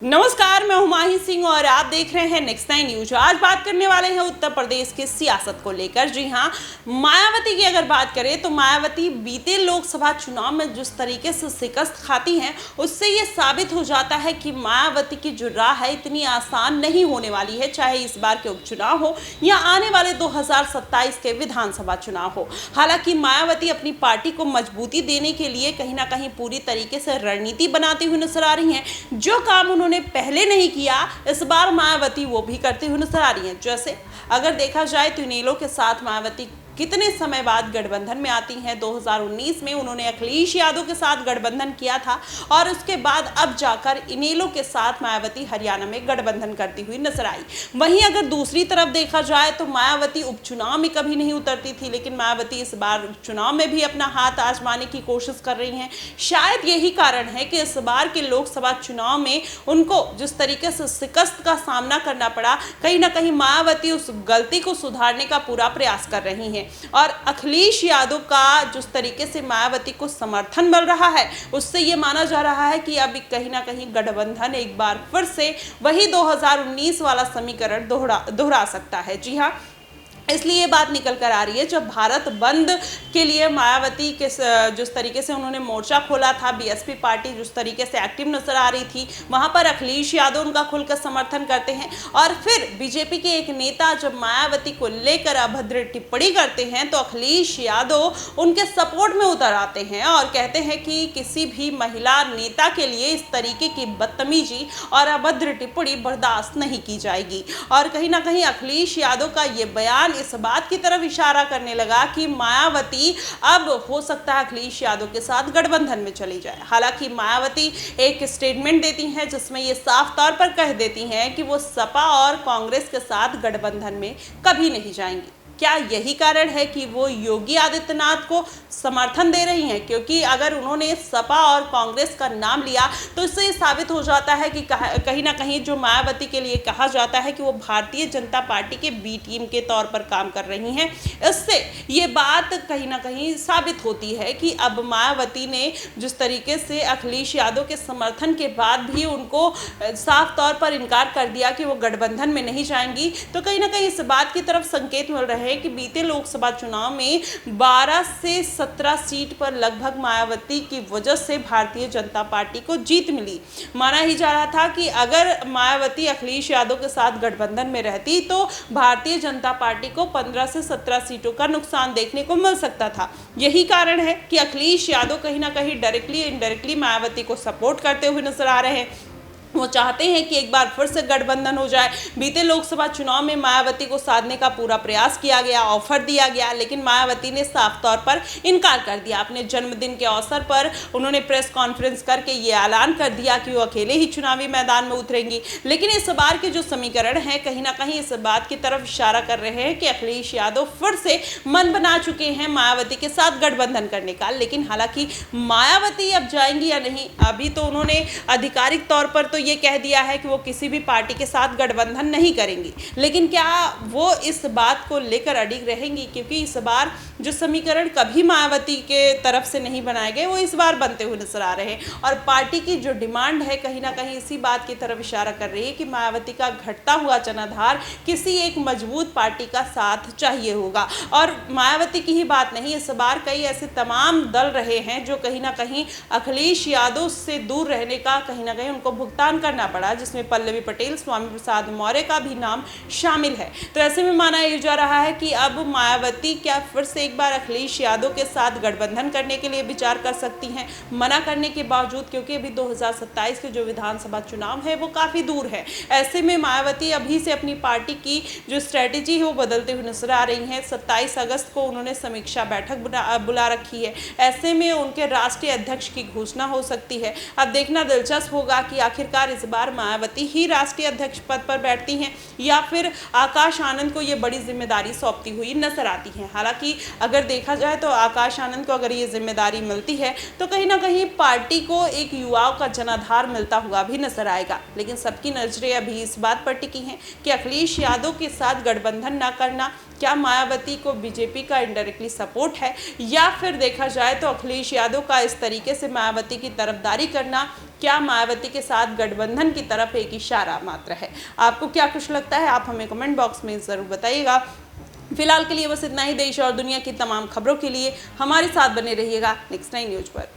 नमस्कार, मैं हुमायूं सिंह और आप देख रहे हैं नेक्स्ट 9 न्यूज। आज बात करने वाले हैं उत्तर प्रदेश की सियासत को लेकर। जी हां, मायावती की अगर बात करें तो मायावती बीते लोकसभा चुनाव में जिस तरीके से शिकस्त खाती हैं, उससे ये साबित हो जाता है कि मायावती की जो राह है इतनी आसान नहीं होने वाली है, चाहे इस बार के उपचुनाव हो या आने वाले 2027 के विधानसभा चुनाव हो। हालांकि मायावती अपनी पार्टी को मजबूती देने के लिए कहीं ना कहीं पूरी तरीके से रणनीति बनाती हुई नजर आ रही हैं। जो काम उन्होंने पहले नहीं किया, इस बार मायावती वो भी करती हुई नजर आ रही हैं। जैसे अगर देखा जाए तो इनेलो के साथ मायावती कितने समय बाद गठबंधन में आती हैं। 2019 में उन्होंने अखिलेश यादव के साथ गठबंधन किया था और उसके बाद अब जाकर इनेलो के साथ मायावती हरियाणा में गठबंधन करती हुई नजर आई। वहीं अगर दूसरी तरफ देखा जाए तो मायावती उपचुनाव में कभी नहीं उतरती थी, लेकिन मायावती इस बार उपचुनाव में भी अपना हाथ आजमाने की कोशिश कर रही हैं। शायद यही कारण है कि इस बार के लोकसभा चुनाव में उनको जिस तरीके से शिकस्त का सामना करना पड़ा, कहीं ना कहीं मायावती उस गलती को सुधारने का पूरा प्रयास कर रही हैं। और अखिलेश यादव का जिस तरीके से मायावती को समर्थन मिल रहा है, उससे ये माना जा रहा है कि अब कहीं ना कहीं गठबंधन एक बार फिर से वही 2019 वाला समीकरण दोहरा सकता है। जी हाँ, इसलिए ये बात निकल कर आ रही है। जब भारत बंद के लिए मायावती के जिस तरीके से उन्होंने मोर्चा खोला था, बीएसपी पार्टी जिस तरीके से एक्टिव नजर आ रही थी, वहां पर अखिलेश यादव उनका खुलकर समर्थन करते हैं। और फिर बीजेपी के एक नेता जब मायावती को लेकर अभद्र टिप्पणी करते हैं तो अखिलेश यादव उनके सपोर्ट में उतर आते हैं और कहते हैं कि किसी भी महिला नेता के लिए इस तरीके की बदतमीजी और अभद्र टिप्पणी बर्दाश्त नहीं की जाएगी। और कहीं ना कहीं अखिलेश यादव का ये बयान इस बात की तरफ इशारा करने लगा कि मायावती अब हो सकता है अखिलेश यादव के साथ गठबंधन में चली जाए। हालांकि मायावती एक स्टेटमेंट देती हैं जिसमें ये साफ तौर पर कह देती हैं कि वो सपा और कांग्रेस के साथ गठबंधन में कभी नहीं जाएंगी। क्या यही कारण है कि वो योगी आदित्यनाथ को समर्थन दे रही हैं? क्योंकि अगर उन्होंने सपा और कांग्रेस का नाम लिया तो इससे साबित हो जाता है कि कहीं ना कहीं जो मायावती के लिए कहा जाता है कि वो भारतीय जनता पार्टी के बी टीम के तौर पर काम कर रही हैं। इससे ये बात कहीं ना कहीं साबित होती है कि अब मायावती ने जिस तरीके से अखिलेश यादव के समर्थन के बाद भी उनको साफ तौर पर इनकार कर दिया कि वो गठबंधन में नहीं जाएंगी, तो कहीं ना कहीं इस बात की तरफ संकेत मिल रहे हैं कि बीते लोकसभा चुनाव में 12 से 17 सीट पर लगभग मायावती की वजह से भारतीय जनता पार्टी को जीत मिली। माना ही जा रहा था कि अगर मायावती अखिलेश यादव के साथ गठबंधन में रहती तो भारतीय जनता पार्टी को 15 से 17 सीटों का नुकसान देखने को मिल सकता था। यही कारण है कि अखिलेश यादव कहीं ना कहीं डायरेक्टली इनडायरेक्टली मायावती को सपोर्ट करते हुए नजर आ रहे हैं। वो चाहते हैं कि एक बार फिर से गठबंधन हो जाए। बीते लोकसभा चुनाव में मायावती को साधने का पूरा प्रयास किया गया, ऑफर दिया गया, लेकिन मायावती ने साफ तौर पर इनकार कर दिया। अपने जन्मदिन के अवसर पर उन्होंने प्रेस कॉन्फ्रेंस करके ये ऐलान कर दिया कि वो अकेले ही चुनावी मैदान में उतरेंगी। लेकिन इस बार के जो समीकरण है कहीं ना कहीं इस बात की तरफ इशारा कर रहे हैं कि अखिलेश यादव फिर से मन बना चुके हैं मायावती के साथ गठबंधन करने का। लेकिन हालांकि मायावती अब जाएंगी या नहीं, अभी तो उन्होंने आधिकारिक तौर पर तो ये कह दिया है कि वो किसी भी पार्टी के साथ गठबंधन नहीं करेंगी। लेकिन क्या वो इस बात को लेकर अडिग रहेंगी? क्योंकि इस बार जो समीकरण कभी मायावती के तरफ से नहीं बनाए गए वो इस बार बनते हुए नजर आ रहे हैं। और पार्टी की जो डिमांड है कहीं ना कहीं इसी बात की तरफ इशारा कर रही है कि मायावती का घटता हुआ जनाधार किसी एक मजबूत पार्टी का साथ चाहिए होगा। और मायावती की ही बात नहीं, इस बार कई ऐसे तमाम दल रहे हैं जो कहीं ना कहीं अखिलेश यादव से दूर रहने का कहीं ना कहीं उनको भुगतान करना पड़ा, जिसमें पल्लवी पटेल, स्वामी प्रसाद मौर्य का भी नाम शामिल है। तो ऐसे में माना जा रहा है कि अब मायावती क्या फिर से एक बार अखिलेश यादव के साथ गठबंधन करने के लिए विचार कर सकती हैं, मना करने के बावजूद, क्योंकि अभी 2027 के जो विधानसभा चुनाव है वो काफी दूर है। ऐसे में मायावती अभी से अपनी पार्टी की जो स्ट्रेटेजी है वो बदलते हुए नजर आ रही है। 27 अगस्त को उन्होंने समीक्षा बैठक बुला रखी है। ऐसे में उनके राष्ट्रीय अध्यक्ष की घोषणा हो सकती है। अब देखना दिलचस्प होगा कि आखिरकार इस बार मायावती ही राष्ट्रीय अध्यक्ष पद पर बैठती हैं या फिर आकाश आनंद को ये बड़ी जिम्मेदारी सौंपती हुई नजर आती है। हालांकि अगर देखा जाए तो आकाश आनंद को अगर ये जिम्मेदारी मिलती है तो कहीं ना कहीं पार्टी को एक युवाओं का जनाधार मिलता हुआ भी नजर आएगा। लेकिन सबकी नजरें अभी इस बात पर टिकी हैं कि अखिलेश यादव के साथ गठबंधन न करना क्या मायावती को बीजेपी का इनडायरेक्टली सपोर्ट है, या फिर देखा जाए तो अखिलेश यादव का इस तरीके से मायावती की तरफदारी करना क्या मायावती के साथ गठबंधन की तरफ एक इशारा मात्र है? आपको क्या कुछ लगता है, आप हमें कमेंट बॉक्स में ज़रूर बताइएगा। फिलहाल के लिए बस इतना ही। देश और दुनिया की तमाम खबरों के लिए हमारे साथ बने रहिएगा नेक्स्ट 9 न्यूज़ पर।